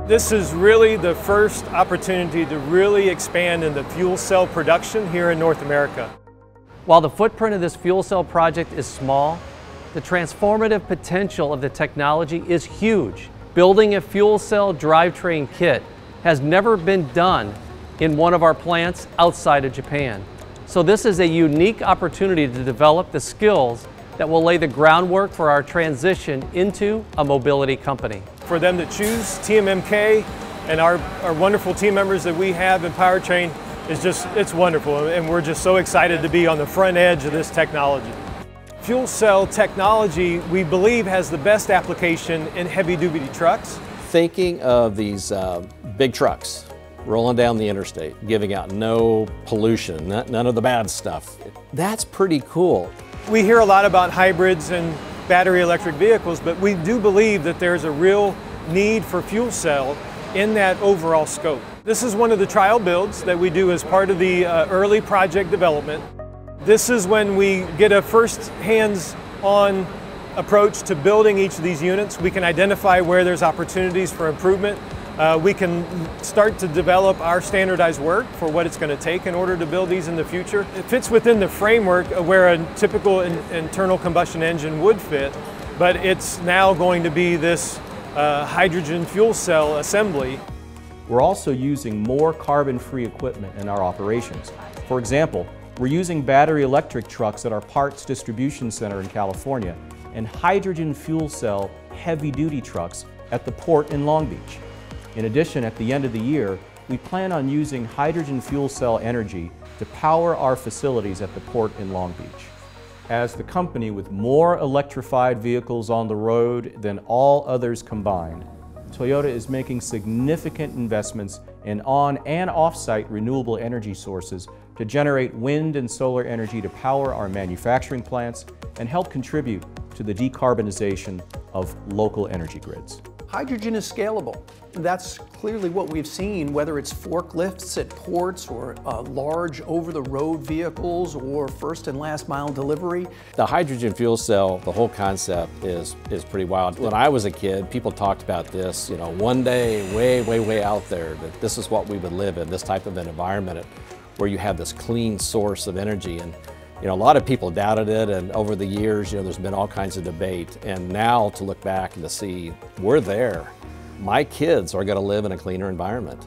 This is really the first opportunity to really expand into fuel cell production here in North America. While the footprint of this fuel cell project is small, the transformative potential of the technology is huge. Building a fuel cell drivetrain kit has never been done in one of our plants outside of Japan. So this is a unique opportunity to develop the skills that will lay the groundwork for our transition into a mobility company. For them to choose TMMK and our wonderful team members that we have in Powertrain is it's wonderful, and we're just so excited to be on the front edge of this technology. Fuel cell technology, we believe, has the best application in heavy-duty trucks. Thinking of these big trucks rolling down the interstate, giving out no pollution, none of the bad stuff, that's pretty cool. We hear a lot about hybrids and battery electric vehicles, but we do believe that there's a real need for fuel cell in that overall scope. This is one of the trial builds that we do as part of the early project development. This is when we get a first hands-on approach to building each of these units. We can identify where there's opportunities for improvement. We can start to develop our standardized work for what it's going to take in order to build these in the future. It fits within the framework of where a typical internal combustion engine would fit, but it's now going to be this hydrogen fuel cell assembly. We're also using more carbon-free equipment in our operations. For example, we're using battery electric trucks at our parts distribution center in California and hydrogen fuel cell heavy-duty trucks at the port in Long Beach. In addition, at the end of the year, we plan on using hydrogen fuel cell energy to power our facilities at the port in Long Beach. As the company with more electrified vehicles on the road than all others combined, Toyota is making significant investments in on- and off-site renewable energy sources to generate wind and solar energy to power our manufacturing plants and help contribute to the decarbonization of local energy grids. Hydrogen is scalable. That's clearly what we've seen, whether it's forklifts at ports or large over-the-road vehicles or first and last mile delivery. The hydrogen fuel cell, the whole concept is pretty wild. When I was a kid, people talked about this, one day way out there, that this is what we would live in, this type of an environment where you have this clean source of energy. And a lot of people doubted it, and over the years, there's been all kinds of debate. And now to look back and to see we're there, my kids are going to live in a cleaner environment.